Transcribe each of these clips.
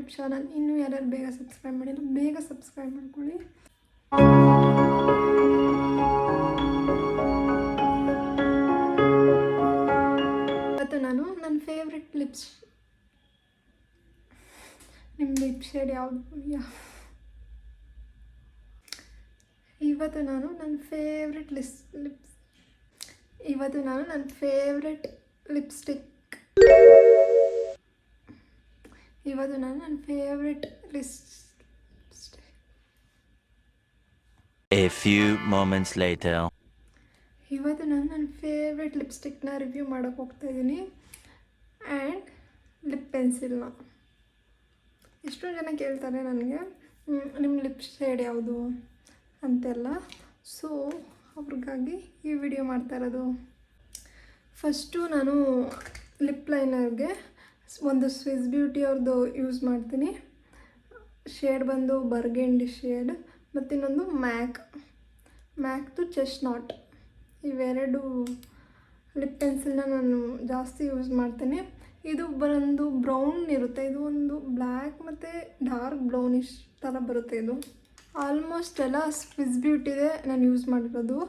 YouTube channel. ಇನ್ನೂ ಯಾರ್ಯಾರು ಬೇಗ ಸಬ್ಸ್ಕ್ರೈಬ್ ಮಾಡಿಲ್ಲ, ಬೇಗ ಸಬ್ಸ್ಕ್ರೈಬ್ ಮಾಡ್ಕೊಳ್ಳಿ. ಇವತ್ತು ನಾನು ನನ್ನ ಫೇವ್ರೆಟ್ ನಿಮ್ಮ ಲಿಪ್ ಶೇಡ್ ಯಾವುದು? ಇವತ್ತು ನಾನು ನನ್ನ favourite lipstick A few moments later. ಇವತ್ತು ನಾನು ನನ್ನ ಫೇವ್ರೆಟ್ ಲಿಪ್ಸ್ಟಿಕ್ನ ರಿವ್ಯೂ ಮಾಡೋಕ್ಕೆ ಹೋಗ್ತಾಯಿದ್ದೀನಿ. And lip ಪೆನ್ಸಿಲ್ನ. ಎಷ್ಟೊಂದು ಜನ ಕೇಳ್ತಾರೆ ನನಗೆ ನಿಮ್ಮ ಲಿಪ್ ಶೇಡ್ ಯಾವುದು ಅಂತೆಲ್ಲ. ಸೊ ಅವ್ರಿಗಾಗಿ ಈ ವಿಡಿಯೋ ಮಾಡ್ತಾ ಇರೋದು. ಫಸ್ಟು ನಾನು ಲಿಪ್ ಲೈನರ್ಗೆ ಒಂದು ಸ್ವಿಸ್ ಬ್ಯೂಟಿ ಅವ್ರದ್ದು ಯೂಸ್ ಮಾಡ್ತೀನಿ. ಶೇಡ್ ಬಂದು ಬರ್ಗೆಂಡಿ ಶೇಡ್, ಮತ್ತು ಇನ್ನೊಂದು ಮ್ಯಾಕ್ದು ಚೆಸ್ಟ್ನಟ್. ಇವೆರಡು ಲಿಪ್ ಪೆನ್ಸಿಲ್ನ ನಾನು ಜಾಸ್ತಿ ಯೂಸ್ ಮಾಡ್ತೀನಿ. ಇದು ಬಂದು ಬ್ರೌನ್ ಇರುತ್ತೆ, ಇದು ಒಂದು ಬ್ಲ್ಯಾಕ್ ಮತ್ತು ಡಾರ್ಕ್ ಬ್ರೌನಿಶ್ ಥರ ಬರುತ್ತೆ. ಇದು ಆಲ್ಮೋಸ್ಟ್ ಎಲ್ಲ ಸ್ವಿಸ್ ಬ್ಯೂಟಿದೆ ನಾನು ಯೂಸ್ ಮಾಡಿರೋದು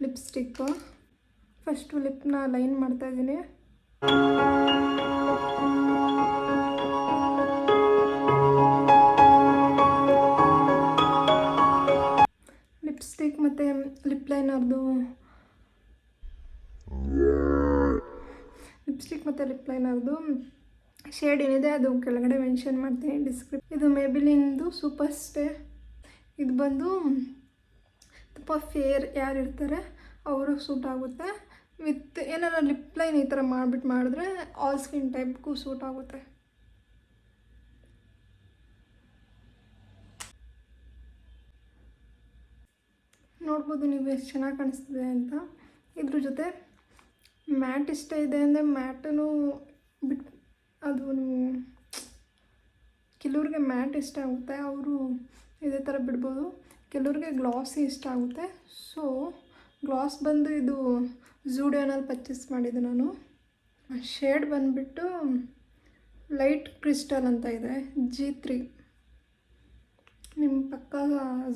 ಲಿಪ್ಸ್ಟಿಕ್ಕು. ಫಸ್ಟು ಲಿಪ್ನ ಲೈನ್ ಮಾಡ್ತಾಯಿದ್ದೀನಿ. ಲಿಪ್ಸ್ಟಿಕ್ ಮತ್ತು ಲಿಪ್ ಲೈನರ್ದು ಶೇಡ್ ಏನಿದೆ ಅದು ಕೆಳಗಡೆ ಮೆನ್ಷನ್ ಮಾಡ್ತೀನಿ ಇದು ಮೇಬಿಲಿನ್ದು ಸೂಪರ್ ಸ್ಟೇ. ಇದು ಬಂದು ತುಂಬ ಫೇರ್ ಯಾರು ಇರ್ತಾರೆ ಅವರು ಸೂಟ್ ಆಗುತ್ತೆ. ವಿತ್ ಏನಾರ ಲಿಪ್ ಲೈನ್ ಈ ಥರ ಮಾಡಿದ್ರೆ ಆಲ್ ಸ್ಕಿನ್ ಟೈಪ್ಗೂ ಸೂಟ್ ಆಗುತ್ತೆ. ನೋಡ್ಬೋದು ನೀವು ಎಷ್ಟು ಚೆನ್ನಾಗಿ ಕಾಣಿಸ್ತಿದೆ ಅಂತ. ಇದ್ರ ಜೊತೆ ಮ್ಯಾಟ್ ಇಷ್ಟ ಇದೆ ಅಂದರೆ ಮ್ಯಾಟನ್ನು ಅದು ಕೆಲವ್ರಿಗೆ ಮ್ಯಾಟ್ ಇಷ್ಟ ಆಗುತ್ತೆ, ಅವರು ಇದೇ ಥರ ಬಿಡ್ಬೋದು. ಕೆಲವ್ರಿಗೆ ಗ್ಲಾಸಿ ಇಷ್ಟ ಆಗುತ್ತೆ. ಸೊ ಗ್ಲಾಸ್ ಬಂದು ಇದು ಝೂಡಿಯೋನಲ್ಲಿ ಪರ್ಚೇಸ್ ಮಾಡಿದ್ದು ನಾನು. ಶೇಡ್ ಬಂದುಬಿಟ್ಟು ಲೈಟ್ ಕ್ರಿಸ್ಟಲ್ ಅಂತ ಇದೆ, G3. ನಿಮ್ಮ ಪಕ್ಕ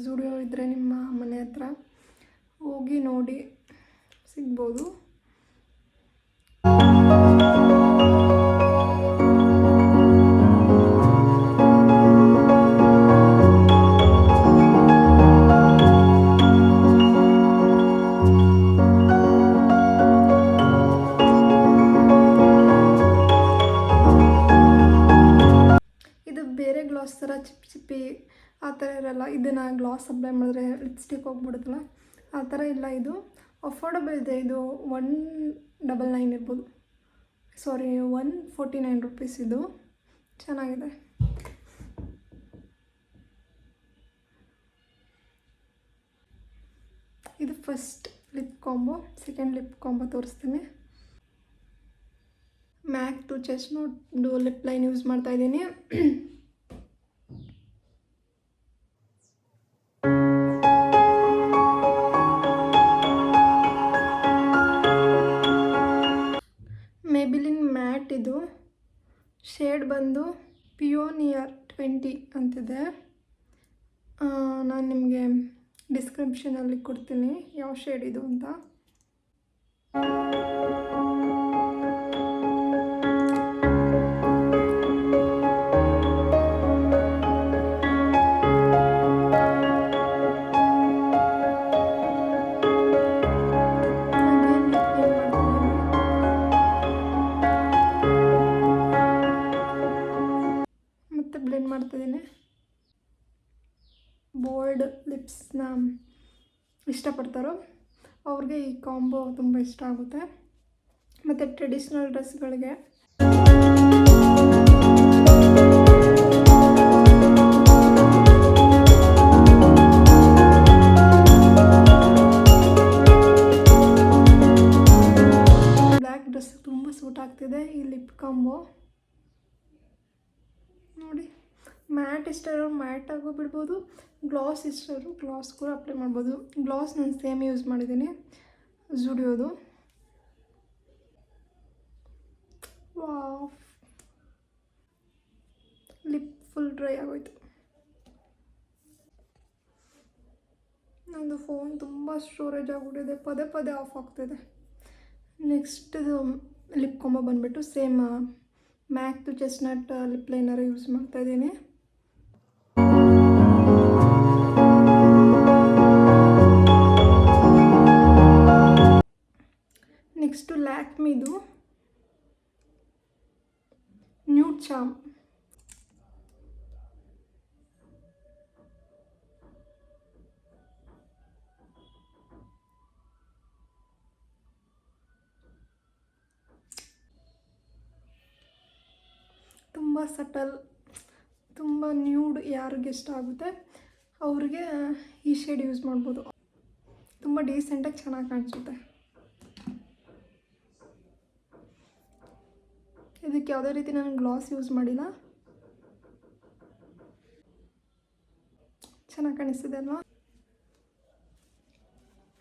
ಝೂಡಿಯೋ ಇದ್ದರೆ ನಿಮ್ಮ ಮನೆ ಹತ್ರ ಹೋಗಿ ನೋಡಿ ಸಿಗ್ಬೋದು. ಇದು ಬೇರೆ ಗ್ಲಾಸ್ ಥರ ಚಿಪ್ಪಿ ಆ ಥರ ಇರೋಲ್ಲ. ಇದನ್ನು ಗ್ಲಾಸ್ ಅಪ್ಲೈ ಮಾಡಿದ್ರೆ ಲಿಪ್ಸ್ಟಿಕ್ ಹೋಗ್ಬಿಡುತ್ತಲ್ಲ, ಆ ಥರ ಇಲ್ಲ. ಇದು ಅಫೋರ್ಡಬಲ್ ಇದೆ. ಇದು 199 ಇರ್ಬೋದು, ಸಾರಿ 149 ರುಪೀಸ್. ಇದು ಚೆನ್ನಾಗಿದೆ. ಇದು first lip combo. Second lip combo ತೋರಿಸ್ತೀನಿ. ಮ್ಯಾಕ್ದು ಚೆಸ್ಟ್ನಟ್ದು ಲಿಪ್ ಲೈನ್ ಯೂಸ್ ಮಾಡ್ತಾಯಿದ್ದೀನಿ. ಮೇಬಿಲಿನ್ ಮ್ಯಾಟ್ ಇದು. ಶೇಡ್ ಬಂದು ಪಿಯೋನಿಯರ್ 20 ಅಂತಿದೆ. ನಾನು ನಿಮಗೆ ಡಿಸ್ಕ್ರಿಪ್ಷನಲ್ಲಿ ಕೊಡ್ತೀನಿ ಯಾವ ಶೇಡ್ ಇದು ಅಂತ. ಬ್ಲೆಂಡ್ ಮಾಡ್ತಿದ್ದೀನಿ. ಬೋಲ್ಡ್ ಲಿಪ್ಸ್ನ ಇಷ್ಟಪಡ್ತಾರೋ ಅವ್ರಿಗೆ ಈ ಕಾಂಬೋ ತುಂಬ ಇಷ್ಟ ಆಗುತ್ತೆ. ಮತ್ತು ಟ್ರೆಡಿಷ್ನಲ್ ಡ್ರೆಸ್ಗಳಿಗೆ ಬ್ಲ್ಯಾಕ್ ಡ್ರೆಸ್ ತುಂಬ ಸೂಟ್ ಆಗ್ತಿದೆ ಈ ಲಿಪ್ ಕಾಂಬೋ. ನೋಡಿ, ಮ್ಯಾಟ್ ಇಷ್ಟ ಇರೋರು ಮ್ಯಾಟ್ ಆಗೋ ಬಿಡ್ಬೋದು, ಗ್ಲಾಸ್ ಇಷ್ಟ ಇರೋರು ಗ್ಲಾಸ್ ಕೂಡ ಅಪ್ಲೈ ಮಾಡ್ಬೋದು. ಗ್ಲಾಸ್ ನಾನು ಸೇಮ್ ಯೂಸ್ ಮಾಡಿದ್ದೀನಿ, ಝೂಡಿಯೋದು. ವಾವ್, ಲಿಪ್ ಫುಲ್ ಡ್ರೈ ಆಗೋಯ್ತು. ನಂದು ಫೋನ್ ತುಂಬ ಸ್ಟೋರೇಜ್ ಆಗಿಬಿಟ್ಟಿದೆ, ಪದೇ ಪದೇ ಆಫ್ ಆಗ್ತಿದೆ. ನೆಕ್ಸ್ಟ್ ಇದು ಲಿಪ್ ಕಾಂಬೋ ಬಂದುಬಿಟ್ಟು ಸೇಮ್ ಮ್ಯಾಕ್ದು ಚೆಸ್ಟ್ನಟ್ ಲಿಪ್ ಲೈನರ್ ಯೂಸ್ ಮಾಡ್ತಾಯಿದ್ದೀನಿ. ನೆಕ್ಸ್ಟು ಲ್ಯಾಕ್ಮಿದು ನ್ಯೂಡ್ ಚಾಮ್. ತುಂಬ ಸಟಲ್, ತುಂಬ ನ್ಯೂಡ್ ಯಾರಿಗೆ ಇಷ್ಟ ಆಗುತ್ತೆ ಅವ್ರಿಗೆ ಈ ಶೇಡ್ ಯೂಸ್ ಮಾಡ್ಬೋದು. ತುಂಬ ಡೀಸೆಂಟಾಗಿ ಚೆನ್ನಾಗಿ ಕಾಣಿಸುತ್ತೆ. ಇದಕ್ಕೆ ಯಾವುದೇ ರೀತಿ ನಾನು ಗ್ಲಾಸ್ ಯೂಸ್ ಮಾಡಿಲ್ಲ. ಚೆನ್ನಾಗಿ ಕಾಣಿಸ್ತಿದೆ ಅಲ್ವಾ?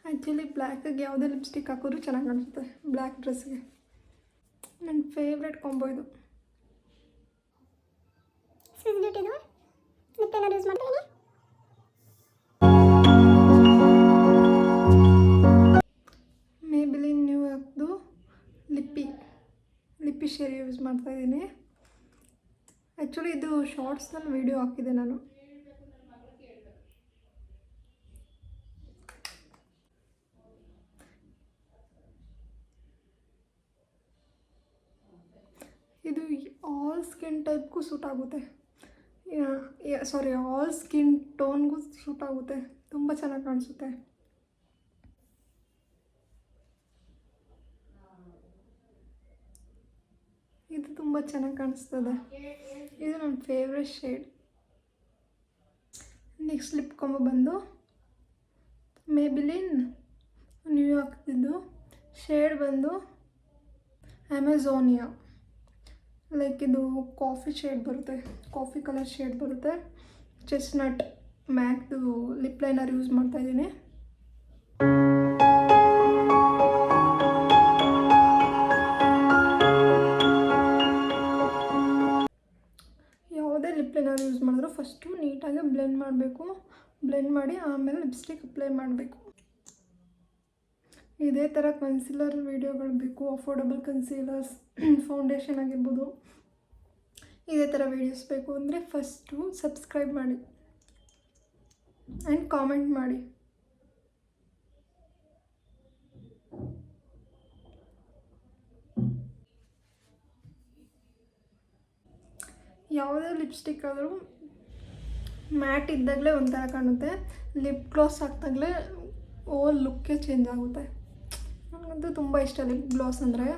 ಆ್ಯಕ್ಚುಲಿ ಬ್ಲ್ಯಾಕಿಗೆ ಯಾವುದೇ ಲಿಪ್ಸ್ಟಿಕ್ ಹಾಕಿದ್ರು ಚೆನ್ನಾಗಿ ಕಾಣಿಸುತ್ತೆ. ಬ್ಲ್ಯಾಕ್ ಡ್ರೆಸ್ಗೆ ನನ್ನ ಫೇವ್ರೆಟ್ ಕಾಂಬೋ ಇದು. ಸ್ವಿಸ್ ಬ್ಯೂಟಿದು ಲಿಪ್ ಲೈನರ್ ಯೂಸ್ ಮಾಡ್ತೀನಿ. ಮೇಬಿಲಿನ್ ನ್ಯೂ ಯಾರ್ಕ್ದು ಲಿಪ್ಪಿ ಶೇರ್ ಯೂಸ್ ಮಾಡ್ತಾಯಿದ್ದೀನಿ. ಆ್ಯಕ್ಚುಲಿ ಇದು ಶಾರ್ಟ್ಸ್ನಲ್ಲಿ ವೀಡಿಯೋ ಹಾಕಿದೆ ನಾನು. ಇದು ಆಲ್ ಸ್ಕಿನ್ ಟೈಪ್ಗೂ ಸೂಟ್ ಆಗುತ್ತೆ. ಆಲ್ ಸ್ಕಿನ್ ಟೋನ್ಗೂ ಸೂಟ್ ಆಗುತ್ತೆ. ತುಂಬ ಚೆನ್ನಾಗಿ ಕಾಣಿಸುತ್ತೆ. ಇದು ತುಂಬ ಚೆನ್ನಾಗಿ ಕಾಣಿಸ್ತದೆ. ಇದು ನನ್ನ favourite shade. Next lip combo ಬಂದು ಮೇಬಿಲಿನ್ ನ್ಯೂ ಯಾರ್ಕ್ದು ಶೇಡ್ ಬಂದು ಅಮೆಝೋನಿಯಾ. ಲೈಕ್ ಇದು ಕಾಫಿ ಶೇಡ್ ಬರುತ್ತೆ, ಕಾಫಿ ಕಲರ್ ಶೇಡ್ ಬರುತ್ತೆ. ಚೆಸ್ಟ್ನಟ್ ಮ್ಯಾಕ್ದು ಲಿಪ್ ಲೈನರ್ ಯೂಸ್ ಮಾಡ್ತಾಯಿದ್ದೀನಿ. ಯಾವುದೇ ಲಿಪ್ ಲೈನರ್ ಯೂಸ್ ಮಾಡಿದ್ರು ಫಸ್ಟು ನೀಟಾಗಿ ಬ್ಲೆಂಡ್ ಮಾಡಬೇಕು. ಬ್ಲೆಂಡ್ ಮಾಡಿ ಆಮೇಲೆ ಲಿಪ್ಸ್ಟಿಕ್ ಅಪ್ಲೈ ಮಾಡಬೇಕು. ಇದೇ ಥರ ಕನ್ಸೀಲರ್ ವೀಡಿಯೋಗಳು ಬೇಕು, ಅಫೋರ್ಡಬಲ್ ಕನ್ಸೀಲರ್ಸ್, ಫೌಂಡೇಶನ್ ಆಗಿರ್ಬೋದು, ಇದೇ ಥರ ವೀಡಿಯೋಸ್ ಬೇಕು ಅಂದರೆ ಫಸ್ಟು ಸಬ್ಸ್ಕ್ರೈಬ್ ಮಾಡಿ ಆ್ಯಂಡ್ ಕಾಮೆಂಟ್ ಮಾಡಿ. ಯಾವುದೇ ಲಿಪ್ಸ್ಟಿಕ್ ಆದರೂ ಮ್ಯಾಟ್ ಇದ್ದಾಗಲೇ ಒಂಥರ ಕಾಣುತ್ತೆ, ಲಿಪ್ ಗ್ಲಾಸ್ ಹಾಕಿದಾಗಲೇ ಓಲ್ ಲುಕ್ಕೇ ಚೇಂಜ್ ಆಗುತ್ತೆ. ನನಗಂತೂ ತುಂಬ ಇಷ್ಟ ಲಿಪ್ ಗ್ಲಾಸ್ ಅಂದರೆ.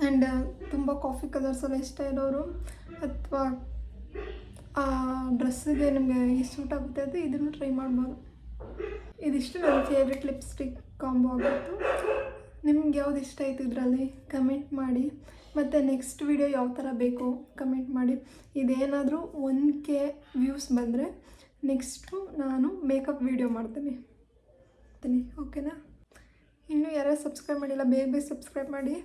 ಆ್ಯಂಡ್ ತುಂಬ ಕಾಫಿ ಕಲರ್ಸ್ ಎಲ್ಲ ಇಷ್ಟ ಇರೋರು ಅಥವಾ ಆ ಡ್ರೆಸ್ಸಿಗೆ ನಿಮಗೆ ಎಷ್ಟು ಸೂಟ್ ಆಗುತ್ತೆ ಅದು ಇದನ್ನು ಟ್ರೈ ಮಾಡ್ಬೋದು. ಇದಿಷ್ಟು ನನ್ನ ಫೇವ್ರೆಟ್ ಲಿಪ್ಸ್ಟಿಕ್ ಕಾಂಬೋ ಆಗಿತ್ತು. ನಿಮ್ಗೆ ಯಾವ್ದು ಇಷ್ಟ ಆಯಿತು ಇದರಲ್ಲಿ ಕಮೆಂಟ್ ಮಾಡಿ. ಮತ್ತು ನೆಕ್ಸ್ಟ್ ವಿಡಿಯೋ ಯಾವ ಥರ ಬೇಕು ಕಮೆಂಟ್ ಮಾಡಿ. ಇದೇನಾದರೂ 1K ವ್ಯೂಸ್ ಬಂದರೆ ನೆಕ್ಸ್ಟು ನಾನು ಮೇಕಪ್ ವಿಡಿಯೋ ಮಾಡ್ತೀನಿ. ಓಕೆನಾ? ಇನ್ನೂ ಯಾರ್ಯಾರು ಸಬ್ಸ್ಕ್ರೈಬ್ ಮಾಡಿಲ್ಲ ಬೇಗ ಸಬ್ಸ್ಕ್ರೈಬ್ ಮಾಡಿ.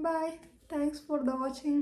Bye. Thanks for the watching.